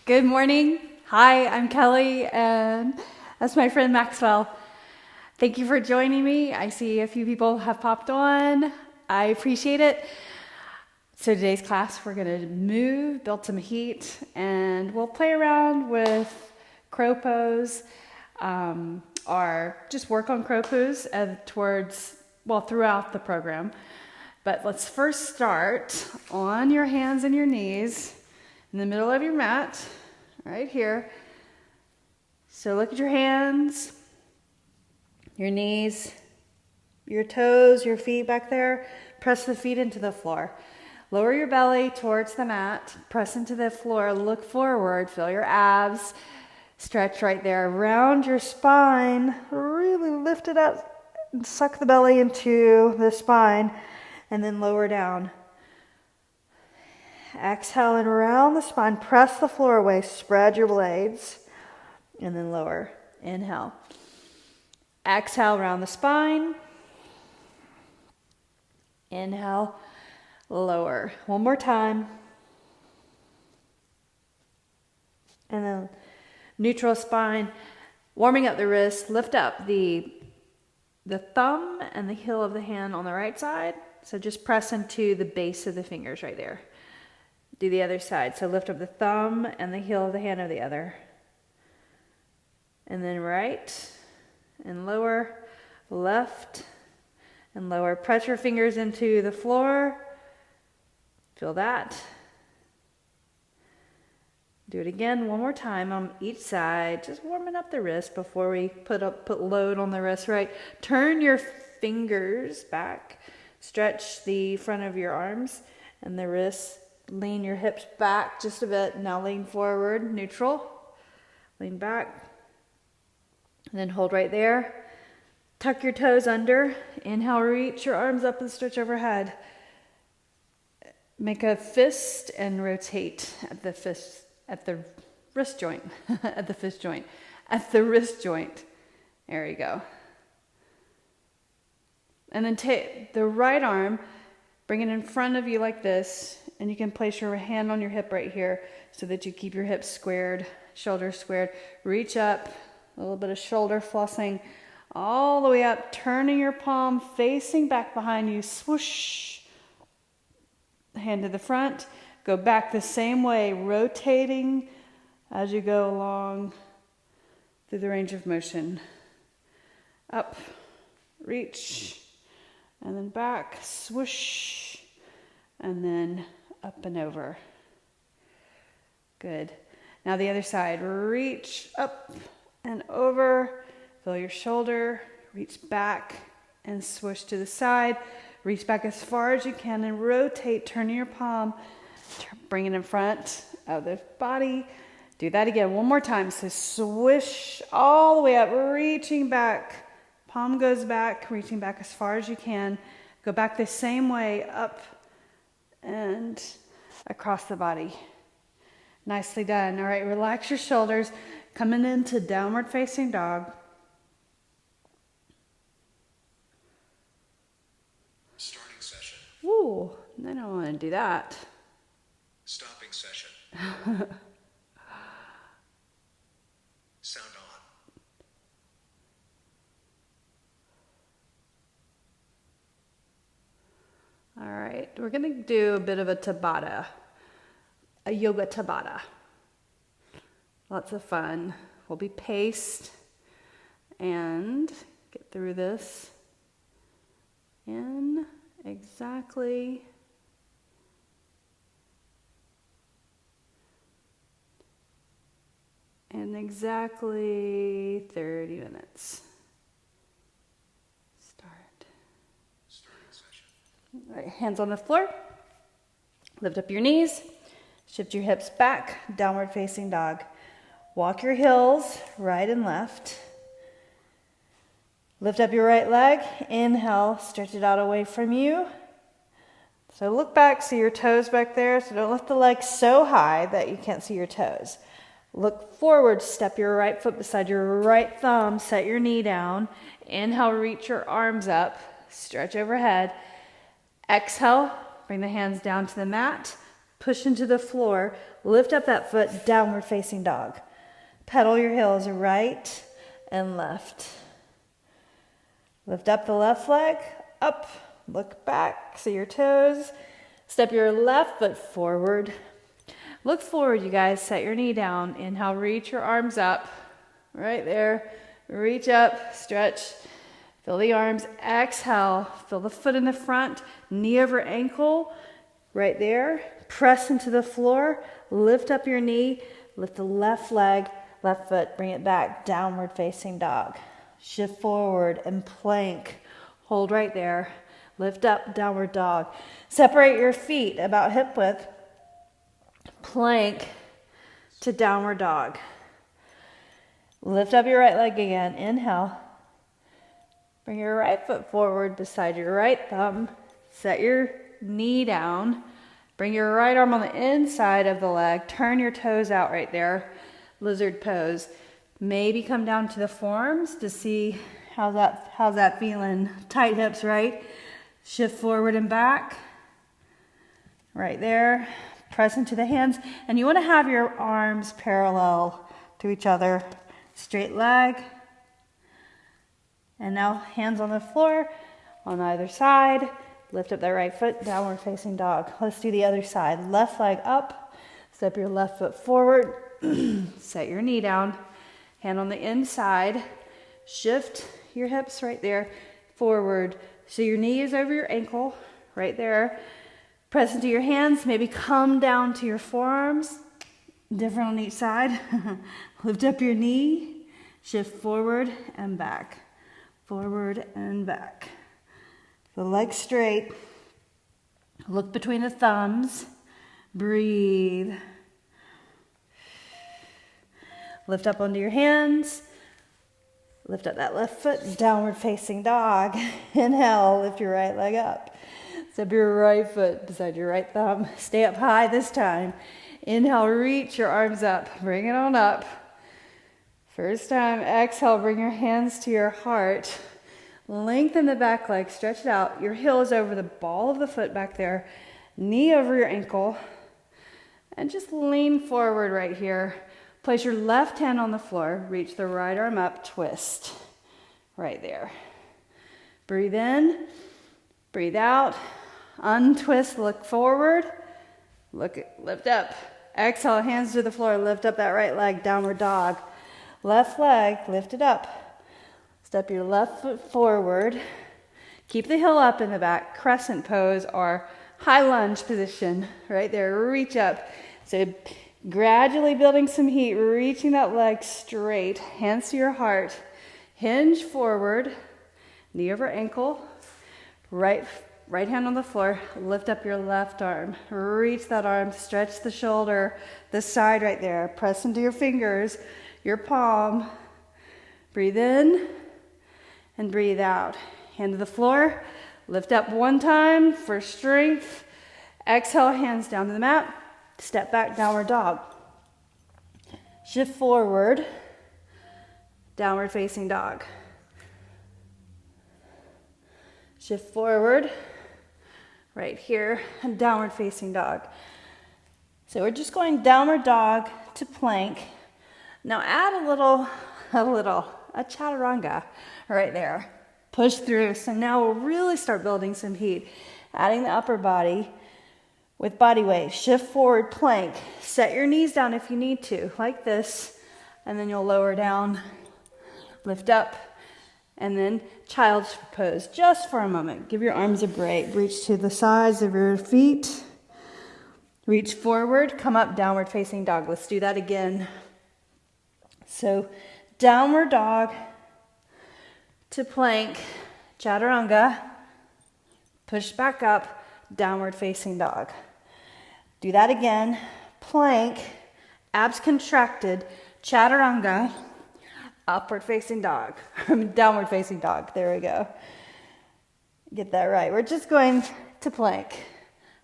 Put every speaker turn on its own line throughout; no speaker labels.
Good morning. Hi, I'm Kelly, and that's my friend Maxwell. Thank you for joining me. I see a few people have popped on. I appreciate it. So today's class, we're going to move, build some heat, and we'll play around with crow pose, or just work on crow pose throughout the program. But let's first start on your hands and your knees in the middle of your mat, right here. So look at your hands, your knees, your toes, your feet back there. Press the feet into the floor. Lower your belly towards the mat. Press into the floor. Look forward. Feel your abs. Stretch right there around your spine. Really lift it up and suck the belly into the spine. And then lower down. Exhale and around the spine. Press the floor away. Spread your blades. And then lower. Inhale. Exhale around the spine. Inhale. Lower. One more time. And then neutral spine. Warming up the wrist. Lift up the thumb and the heel of the hand on the right side. So just press into the base of the fingers right there. Do the other side. So lift up the thumb and the heel of the hand of the other. And then right and lower, left and lower. Press your fingers into the floor. Feel that. Do it again one more time on each side. Just warming up the wrist before we put load on the wrist, right? Turn your fingers back. Stretch the front of your arms and the wrists. Lean your hips back just a bit. Now lean forward, neutral. Lean back. And then hold right there. Tuck your toes under. Inhale, reach your arms up and stretch overhead. Make a fist and rotate at the wrist joint. At the wrist joint. There you go. And then take the right arm, bring it in front of you like this, and you can place your hand on your hip right here so that you keep your hips squared, shoulders squared. Reach up, a little bit of shoulder flossing, all the way up, turning your palm, facing back behind you, swoosh. Hand to the front, go back the same way, rotating as you go along through the range of motion. Up, reach, and then back, swoosh, and then up and over. Good. Now the other side, reach up and over, feel your shoulder, reach back and swoosh to the side. Reach back as far as you can and rotate, turning your palm, bring it in front of the body. Do that again one more time. So swish all the way up, reaching back. Palm goes back, reaching back as far as you can. Go back the same way, up and across the body. Nicely done. All right, relax your shoulders. Coming into downward facing dog.
Starting session.
Ooh, I don't want to do that.
Stopping session. Sound on.
All right, we're going to do a bit of a Tabata, a yoga Tabata. Lots of fun. We'll be paced and get through this in exactly 30 minutes.
Starting session.
All right, hands on the floor. Lift up your knees. Shift your hips back. Downward facing dog. Walk your heels right and left. Lift up your right leg. Inhale. Stretch it out away from you. So look back. See your toes back there. So don't lift the leg so high that you can't see your toes. Look forward. Step your right foot beside your right thumb. Set your knee down. Inhale. Reach your arms up. Stretch overhead. Exhale. Bring the hands down to the mat. push into the floor, lift up that foot, downward facing dog. Pedal your heels right and left. Lift up the left leg, up, look back, see your toes. Step your left foot forward. Look forward, you guys. Set your knee down. Inhale, reach your arms up. Right there. Reach up, stretch. Feel the arms. Exhale. Feel the foot in the front. Knee over ankle. Right there. Press into the floor. Lift up your knee. Lift the left leg, left foot. Bring it back. Downward facing dog. Shift forward and plank. Hold right there. Lift up, downward dog. Separate your feet about hip width. Plank to downward dog. Lift up your right leg again. Inhale. Bring your right foot forward beside your right thumb. Set your knee down. Bring your right arm on the inside of the leg. Turn your toes out right there. Lizard pose. Maybe come down to the forearms to see how's that feeling. Tight hips, right? Shift forward and back. Right there. Press into the hands. And you want to have your arms parallel to each other. Straight leg. And now hands on the floor on either side. Lift up that right foot, downward facing dog. Let's do the other side. Left leg up. Step your left foot forward. Set your knee down. Hand on the inside. Shift your hips right there. Forward. So your knee is over your ankle. Right there. Press into your hands. Maybe come down to your forearms. Different on each side. Lift up your knee. Shift forward and back. Forward and back. The legs straight. Look between the thumbs. Breathe. Lift up onto your hands. Lift up that left foot, downward facing dog. Inhale, lift your right leg up. Step your right foot beside your right thumb. Stay up high this time. Inhale, reach your arms up. Bring it on up. First time, exhale, bring your hands to your heart. Lengthen the back leg, stretch it out. Your heel is over the ball of the foot back there. Knee over your ankle. And just lean forward right here. Place your left hand on the floor. Reach the right arm up. Twist. Right there. Breathe in. Breathe out. Untwist. Look forward. Lift up. Exhale. Hands to the floor. Lift up that right leg. Downward dog. Left leg. Lift it up. Step your left foot forward. Keep the heel up in the back. Crescent pose or high lunge position. Right there. Reach up. So gradually building some heat, reaching that leg straight, hands to your heart, hinge forward, knee over ankle, right hand on the floor, lift up your left arm, reach that arm, stretch the shoulder, the side right there, press into your fingers, your palm, breathe in and breathe out. Hand to the floor, lift up one time for strength, exhale, hands down to the mat. Step back, downward dog. Shift forward, downward facing dog. Shift forward, right here, and downward facing dog. So we're just going downward dog to plank. Now add a chaturanga right there. Push through. So now we'll really start building some heat. Adding the upper body. With body weight, shift forward, plank. Set your knees down if you need to, like this. And then you'll lower down, lift up, and then child's pose just for a moment. Give your arms a break. Reach to the sides of your feet. Reach forward, come up, downward facing dog. Let's do that again. So downward dog to plank, chaturanga, push back up, downward facing dog. Do that again. Plank, abs contracted, chaturanga, upward facing dog, downward facing dog. There we go. Get that right. We're just going to plank.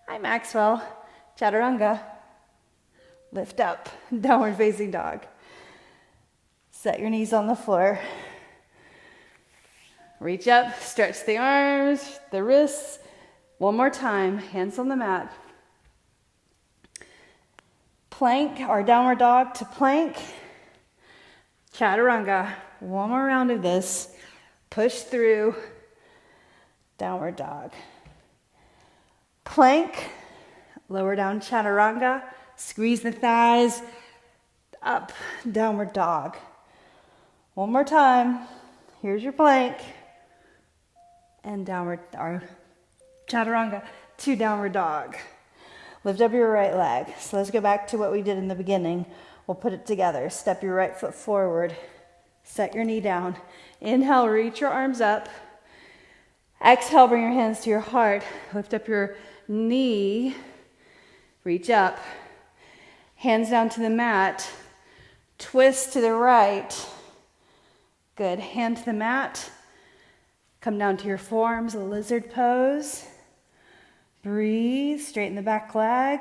Hi, Maxwell. Chaturanga. Lift up, downward facing dog. Set your knees on the floor. Reach up, stretch the arms, the wrists. One more time, hands on the mat. plank or downward dog to plank, chaturanga. One more round of this. Push through, downward dog. Plank, lower down chaturanga, squeeze the thighs, up, downward dog. One more time. Here's your plank, and downward, or chaturanga to downward dog. Lift up your right leg. So let's go back to what we did in the beginning. We'll put it together. Step your right foot forward. Set your knee down. Inhale, reach your arms up. Exhale, bring your hands to your heart. Lift up your knee. Reach up. Hands down to the mat. Twist to the right. Good. Hand to the mat. Come down to your forearms, a lizard pose. Breathe, straighten the back leg.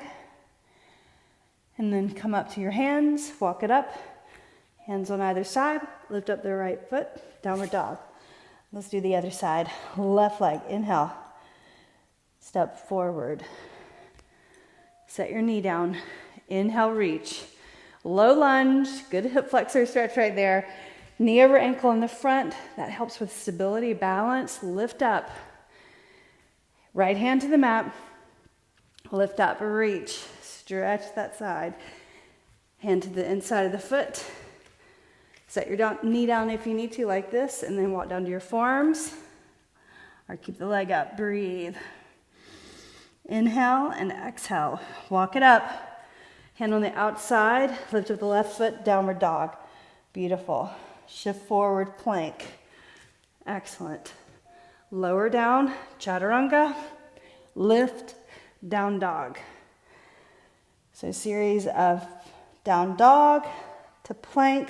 And then come up to your hands, walk it up. Hands on either side, lift up the right foot, downward dog. Let's do the other side. Left leg, inhale. Step forward. Set your knee down. Inhale, reach. Low lunge, good hip flexor stretch right there. Knee over ankle in the front. That helps with stability, balance. Lift up. Right hand to the mat. Lift up, reach. Stretch that side. Hand to the inside of the foot. Set your knee down if you need to, like this, and then walk down to your forearms. Or keep the leg up. Breathe. Inhale and exhale. Walk it up. Hand on the outside. Lift up the left foot, downward dog. Beautiful. Shift forward, plank. Excellent. Lower down, chaturanga. Lift, down dog. So a series of down dog to plank,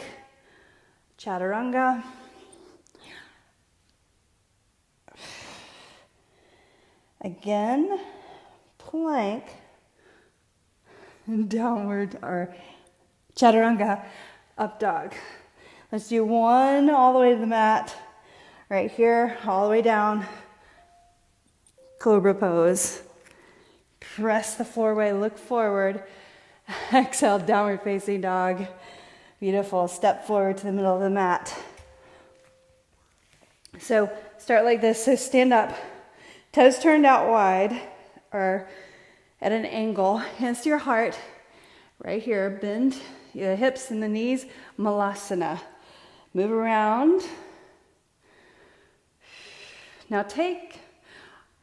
chaturanga. Again, plank, downward, or chaturanga, up dog. Let's do one all the way to the mat. Right here, all the way down. Cobra pose. Press the floor away, look forward. Exhale, downward facing dog. Beautiful. Step forward to the middle of the mat. So start like this. So stand up. Toes turned out wide or at an angle. Hands to your heart. Right here. Bend the hips and the knees. Malasana. Move around. Now take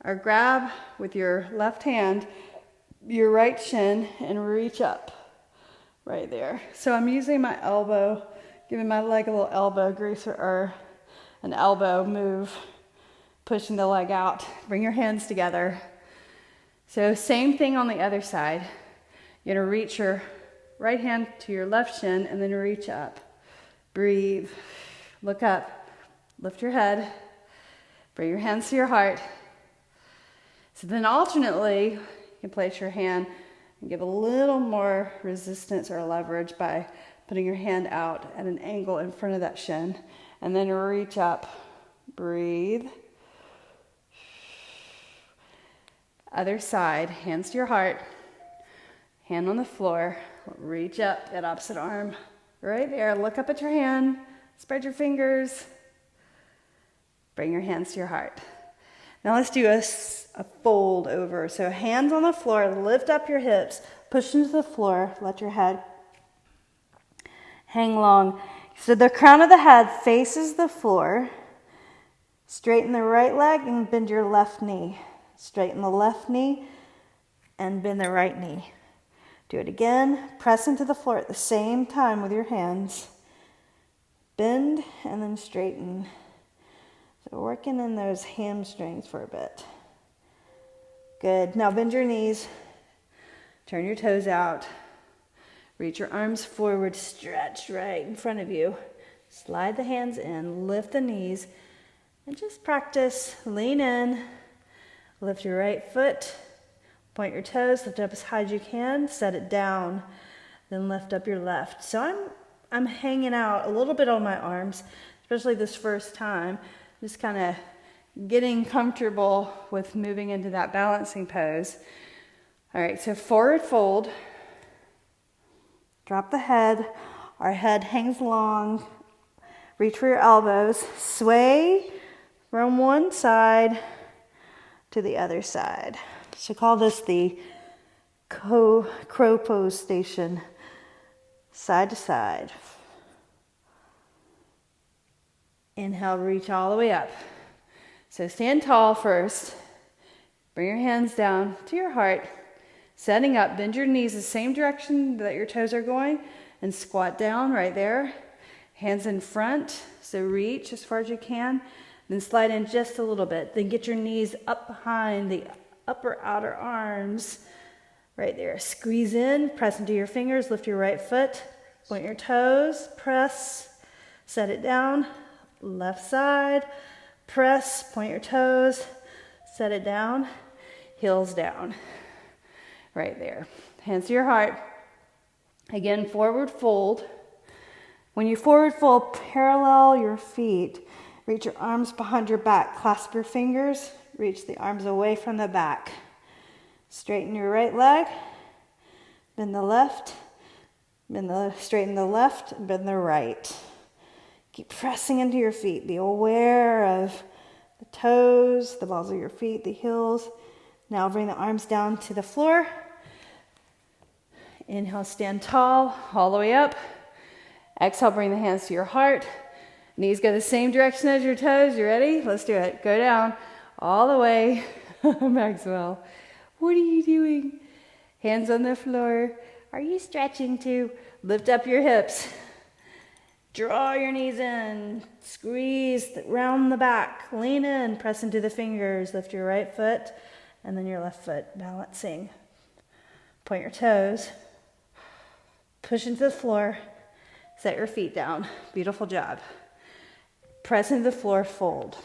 or grab with your left hand your right shin and reach up right there. So I'm using my elbow, giving my leg a little elbow grease or an elbow move, pushing the leg out. Bring your hands together. So same thing on the other side. You're gonna reach your right hand to your left shin and then reach up. Breathe, look up, lift your head, bring your hands to your heart. So then alternately, you can place your hand and give a little more resistance or leverage by putting your hand out at an angle in front of that shin. And then reach up, breathe. Other side, hands to your heart, hand on the floor, reach up, that opposite arm. Right there, look up at your hand, spread your fingers, bring your hands to your heart. Now let's do a fold over. So hands on the floor, lift up your hips, push into the floor, let your head hang long. So the crown of the head faces the floor. Straighten the right leg and bend your left knee. Straighten the left knee and bend the right knee. Do it again. Press into the floor at the same time with your hands. Bend and then straighten. So working in those hamstrings for a bit. Good. Now bend your knees. Turn your toes out. Reach your arms forward. Stretch right in front of you. Slide the hands in. Lift the knees. And just practice. Lean in. Lift your right foot. Point your toes. Lift up as high as you can. Set it down. Then lift up your left. So I'm hanging out a little bit on my arms, especially this first time. Just kind of getting comfortable with moving into that balancing pose. All right, so forward fold. Drop the head. Our head hangs long. Reach for your elbows. Sway from one side to the other side. So call this the crow pose station. Side to side. Inhale, reach all the way up. So stand tall first. Bring your hands down to your heart. Setting up, bend your knees the same direction that your toes are going and squat down right there. Hands in front, so reach as far as you can. Then slide in just a little bit. Then get your knees up behind the upper outer arms. Right there. Squeeze in, press into your fingers, lift your right foot. Point your toes, press, set it down. Left side, press, point your toes, set it down, heels down. Right there. Hands to your heart. Again, forward fold. When you forward fold, parallel your feet. Reach your arms behind your back. Clasp your fingers. Reach the arms away from the back. Straighten your right leg. Bend the left. Straighten the left. Bend the right. Keep pressing into your feet. Be aware of the toes, the balls of your feet, the heels. Now bring the arms down to the floor. Inhale, stand tall, all the way up. Exhale, bring the hands to your heart. Knees go the same direction as your toes. You ready? Let's do it. Go down all the way. Maxwell, what are you doing? Hands on the floor. Are you stretching too? Lift up your hips. Draw your knees in, squeeze round the back, lean in, press into the fingers, lift your right foot, and then your left foot, balancing. Point your toes, push into the floor, set your feet down. Beautiful job. Press into the floor, fold.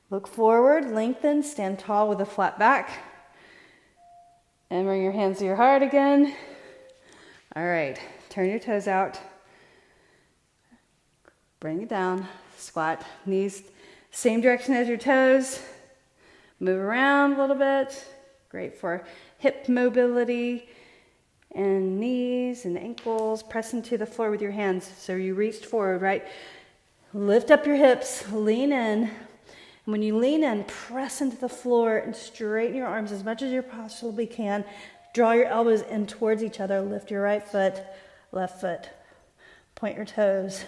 Look forward, lengthen, stand tall with a flat back. And bring your hands to your heart again. All right. Turn your toes out. Bring it down. Squat. Knees same direction as your toes. Move around a little bit. Great for hip mobility and knees and ankles. Press into the floor with your hands. So you reached forward, right? Lift up your hips. Lean in. And when you lean in, press into the floor and straighten your arms as much as you possibly can. Draw your elbows in towards each other. Lift your right foot. Left foot. Point your toes.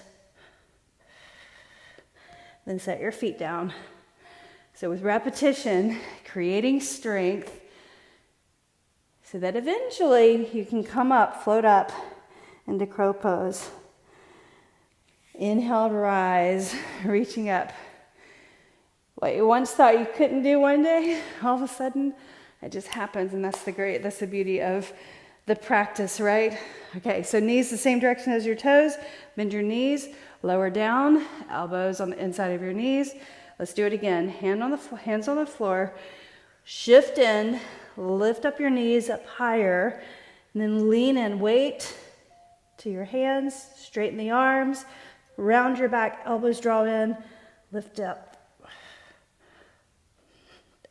Then set your feet down. So with repetition, creating strength so that eventually you can come up, float up into crow pose. Inhale, rise, reaching up. What you once thought you couldn't do one day, all of a sudden it just happens, and that's the beauty of the practice, right? Okay, so knees the same direction as your toes. Bend your knees, lower down, elbows on the inside of your knees. Let's do it again. Hands on the floor. Shift in, lift up your knees up higher, and then lean in. Weight to your hands, straighten the arms, round your back, elbows draw in, lift up.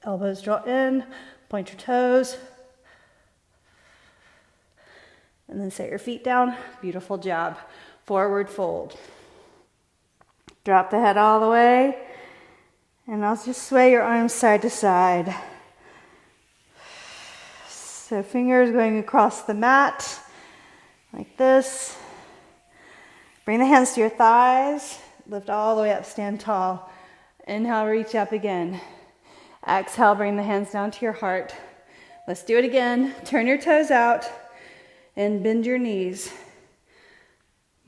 Elbows draw in, point your toes. And then set your feet down. Beautiful job. Forward fold. Drop the head all the way. And I'll just sway your arms side to side. So fingers going across the mat like this. Bring the hands to your thighs. Lift all the way up. Stand tall. Inhale, reach up again. Exhale, bring the hands down to your heart. Let's do it again. Turn your toes out. And bend your knees.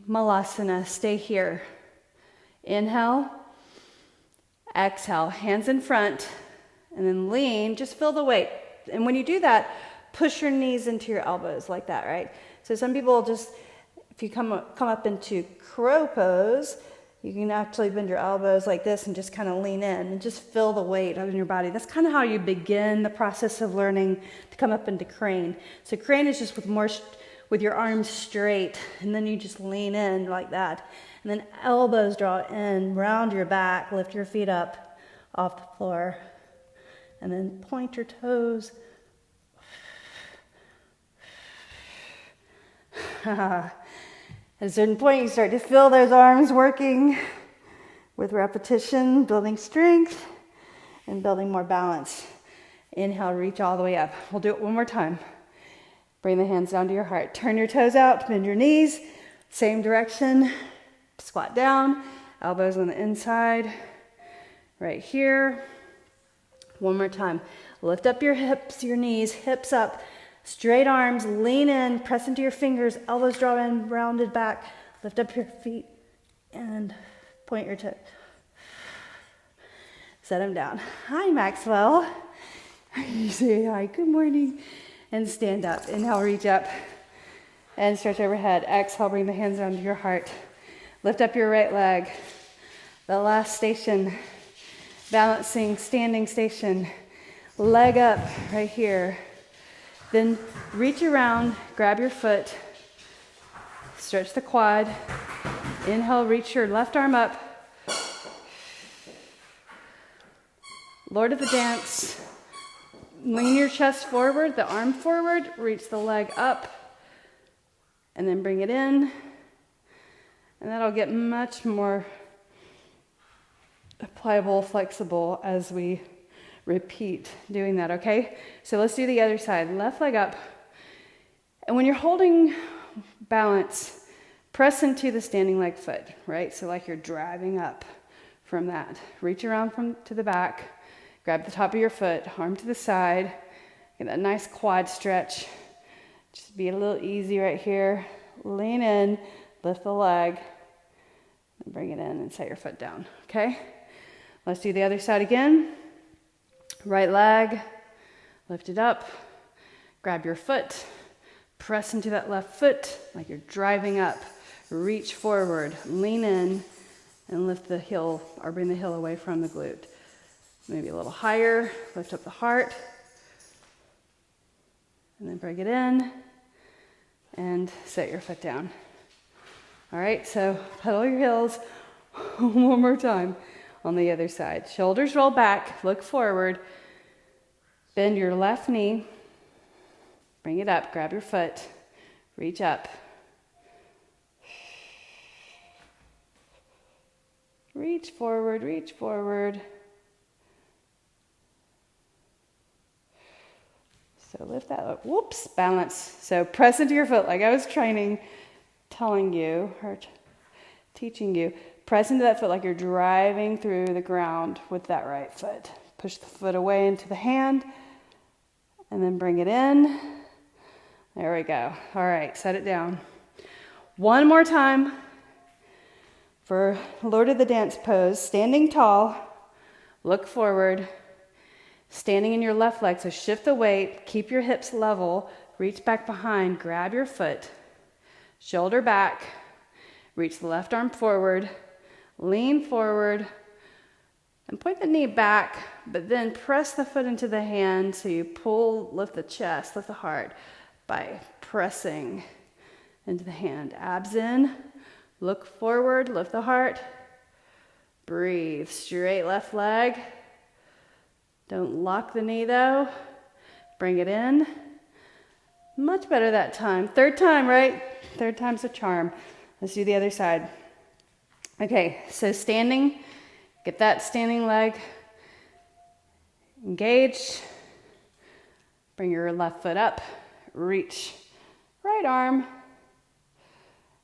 Malasana, stay here. Inhale. Exhale, hands in front. And then lean, just feel the weight. And when you do that, push your knees into your elbows like that, right? So some people just, if you come up into crow pose, you can actually bend your elbows like this and just kind of lean in and just feel the weight on your body. That's kind of how you begin the process of learning to come up into crane. So crane is just with your arms straight, and then you just lean in like that. And then elbows draw in, round your back, lift your feet up off the floor. And then point your toes. At a certain point, you start to feel those arms working with repetition, building strength and building more balance. Inhale, reach all the way up. We'll do it one more time. Bring the hands down to your heart. Turn your toes out, bend your knees, same direction. Squat down, elbows on the inside, right here. One more time. Lift up your hips, your knees, hips up, straight arms, lean in, press into your fingers, elbows draw in, rounded back. Lift up your feet and point your toes. Set them down. Hi, Maxwell. You say hi, good morning, and stand up. Inhale, reach up and stretch overhead. Exhale, bring the hands down to your heart. Lift up your right leg. The last station, balancing, standing station. Leg up right here. Then reach around, grab your foot, stretch the quad. Inhale, reach your left arm up. Lord of the dance. Lean your chest forward, the arm forward, reach the leg up, and then bring it in. And that'll get much more pliable, flexible as we repeat doing that, okay? So let's do the other side. Left leg up. And when you're holding balance, press into the standing leg foot, right? So like you're driving up from that. Reach around to the back. Grab the top of your foot, arm to the side. Get that nice quad stretch. Just be a little easy right here. Lean in, lift the leg, and bring it in and set your foot down, okay? Let's do the other side again. Right leg, lift it up. Grab your foot, press into that left foot like you're driving up. Reach forward, lean in, and lift the heel or bring the heel away from the glute. Maybe a little higher, lift up the heart, and then bring it in, and set your foot down. All right, so pedal your heels one more time on the other side. Shoulders roll back, look forward, bend your left knee, bring it up, grab your foot, reach up. Reach forward, reach forward. So lift that up. Whoops, balance. So press into your foot like I was telling you, or teaching you. Press into that foot like you're driving through the ground with that right foot. Push the foot away into the hand and then bring it in. There we go. All right, set it down. One more time for Lord of the Dance pose. Standing tall, look forward. Standing in your left leg, so shift the weight, keep your hips level, reach back behind, grab your foot, shoulder back, reach the left arm forward, lean forward, and point the knee back, but then press the foot into the hand so you pull, lift the chest, lift the heart by pressing into the hand. Abs in, look forward, lift the heart, breathe, straight left leg. Don't lock the knee though. Bring it in. Much better that time. Third time, right? Third time's a charm. Let's do the other side. Okay, so standing, get that standing leg engaged. Bring your left foot up. Reach right arm.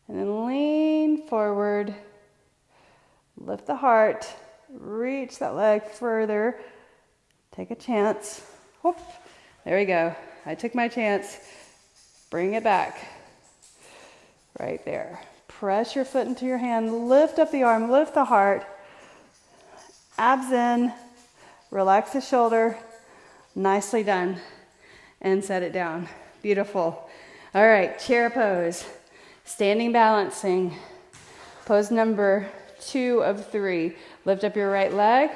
And then lean forward. Lift the heart. Reach that leg further. Take a chance. Whoop. There we go. I took my chance. Bring it back. Right there. Press your foot into your hand. Lift up the arm. Lift the heart. Abs in. Relax the shoulder. Nicely done. And set it down. Beautiful. All right. Chair pose. Standing balancing. Pose number 2 of 3. Lift up your right leg.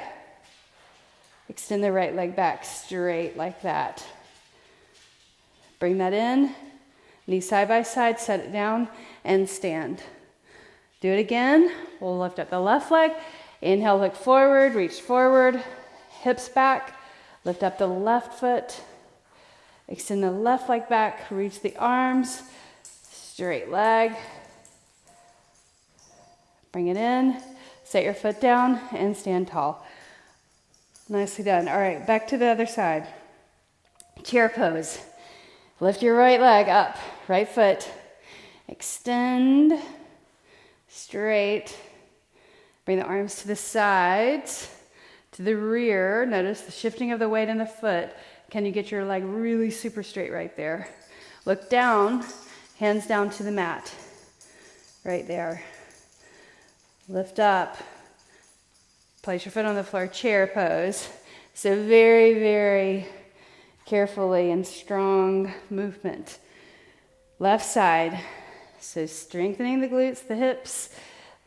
Extend the right leg back straight like that. Bring that in. Knee side by side, set it down, and stand. Do it again. We'll lift up the left leg. Inhale, look forward, reach forward, hips back. Lift up the left foot. Extend the left leg back, reach the arms. straight leg. Bring it in, set your foot down, and stand tall. Nicely done. All right, back to the other side. Chair pose. Lift your right leg up, right foot. Extend, straight. Bring the arms to the sides, to the rear. Notice the shifting of the weight in the foot. Can you get your leg really super straight right there? Look down, hands down to the mat. Right there. Lift up. Place your foot on the floor, chair pose. So very, very carefully and strong movement. Left side. So strengthening the glutes, the hips.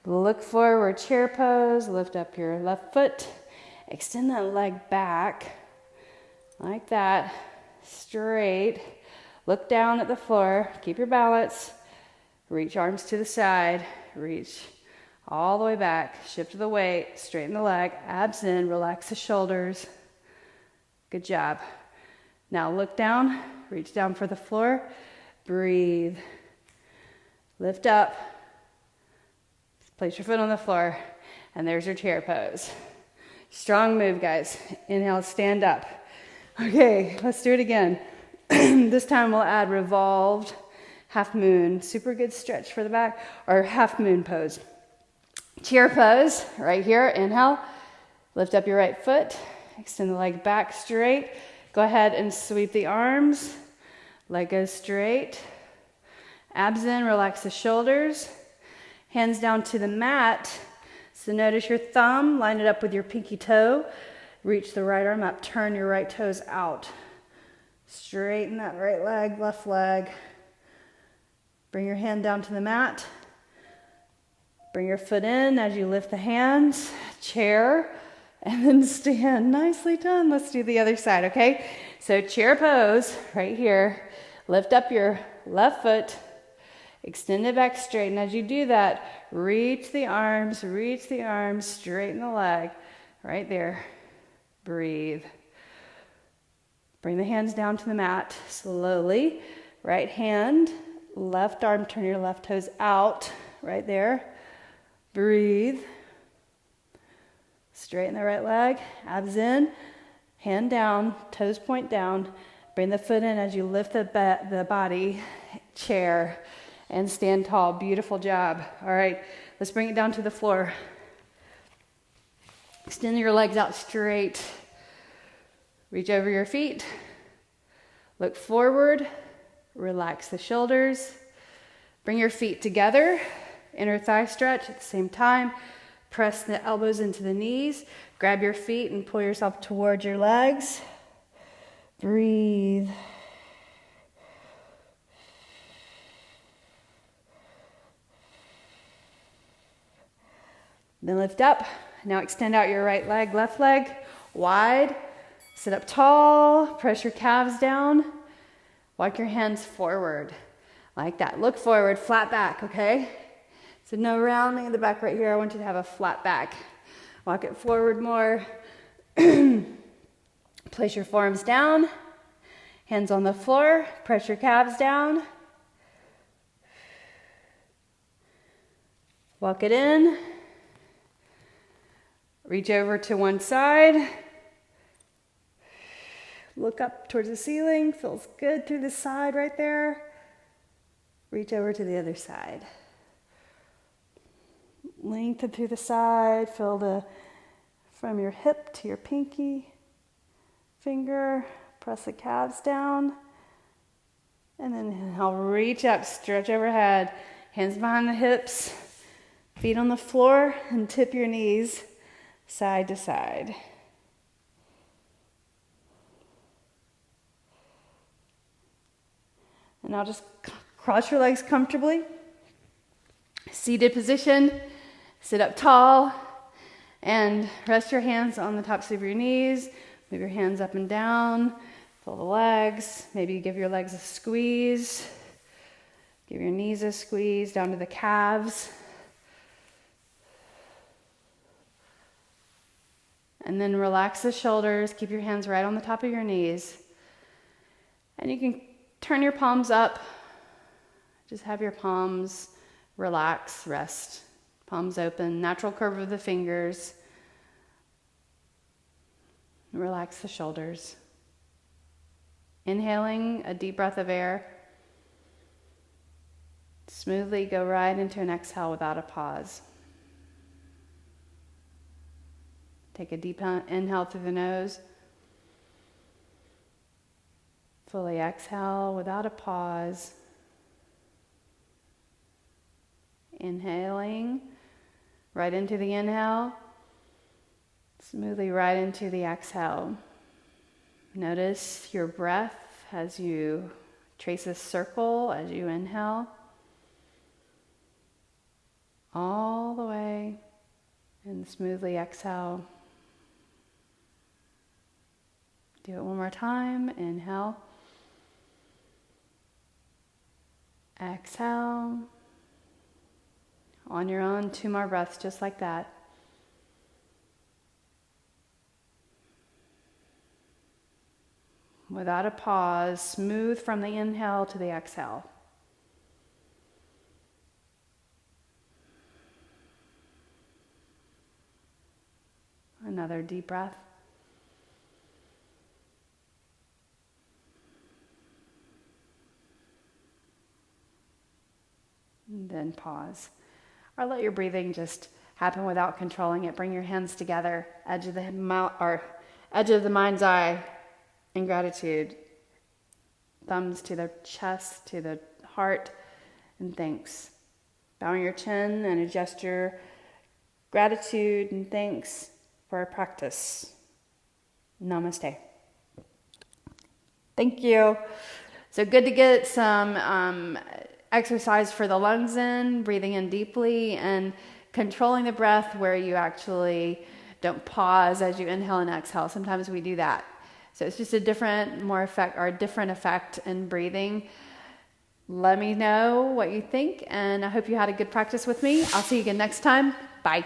Look forward, chair pose. Lift up your left foot. Extend that leg back. Like that. Straight. Look down at the floor. Keep your balance. Reach arms to the side. Reach all the way back. Shift the weight. Straighten the leg. Abs in. Relax the shoulders. Good job. Now look down. Reach down for the floor. Breathe. Lift up. Place your foot on the floor. And there's your chair pose. Strong move, guys. Inhale, stand up. Okay, let's do it again. This time we'll add revolved half moon. Super good stretch for the back. Or half moon pose. Chair pose, right here. Inhale. Lift up your right foot. Extend the leg back straight. Go ahead and sweep the arms. Leg goes straight. Abs in, relax the shoulders. Hands down to the mat. So notice your thumb, line it up with your pinky toe. Reach the right arm up, turn your right toes out. Straighten that right leg, left leg. Bring your hand down to the mat. Bring your foot in as you lift the hands, chair, and then stand. Nicely done. Let's do the other side, okay? So chair pose right here. Lift up your left foot. Extend it back straight. And as you do that, reach the arms, straighten the leg. Right there. Breathe. Bring the hands down to the mat slowly. Right hand, left arm, turn your left toes out. Right there. Breathe. Straighten the right leg. Abs in. Hand down. Toes point down. Bring the foot in as you lift the body. Chair. And stand tall. Beautiful job. All right, let's bring it down to the floor. Extend your legs out straight. Reach over your feet. Look forward. Relax the shoulders. Bring your feet together. Inner thigh stretch at the same time. Press the elbows into the knees. Grab your feet and pull yourself towards your legs. Breathe. Then lift up. Now extend out your right leg, left leg, wide. Sit up tall. Press your calves down. Walk your hands forward like that. Look forward, flat back, okay? So no rounding in the back right here. I want you to have a flat back. Walk it forward more. Place your forearms down. Hands on the floor. Press your calves down. Walk it in. Reach over to one side. Look up towards the ceiling. Feels good through the side right there. Reach over to the other side. Lengthen through the side. Feel from your hip to your pinky finger. Press the calves down. And then I'll reach up, stretch overhead. Hands behind the hips. Feet on the floor and tip your knees side to side. And now just cross your legs comfortably. Seated position. Sit up tall. And rest your hands on the tops of your knees. Move your hands up and down. Feel the legs. Maybe give your legs a squeeze. Give your knees a squeeze down to the calves. And then relax the shoulders. Keep your hands right on the top of your knees. And you can turn your palms up. Just have your palms relax, rest. Palms open, natural curve of the fingers. Relax the shoulders. Inhaling a deep breath of air. Smoothly go right into an exhale without a pause. Take a deep inhale through the nose. Fully exhale without a pause. Inhaling right into the inhale. Smoothly right into the exhale. Notice your breath as you trace a circle as you inhale. All the way, and smoothly exhale. Do it one more time. Inhale. Exhale. On your own, 2 more breaths just like that. Without a pause, smooth from the inhale to the exhale. Another deep breath. And then pause. Or let your breathing just happen without controlling it. Bring your hands together, edge of the mind's eye in gratitude. Thumbs to the chest, to the heart, and thanks. Bowing your chin and a gesture, gratitude and thanks for our practice. Namaste. Thank you. So good to get some exercise for the lungs in, breathing in deeply and controlling the breath where you actually don't pause as you inhale and exhale. Sometimes we do that. So it's just a different effect in breathing. Let me know what you think, and I hope you had a good practice with me. I'll see you again next time. Bye.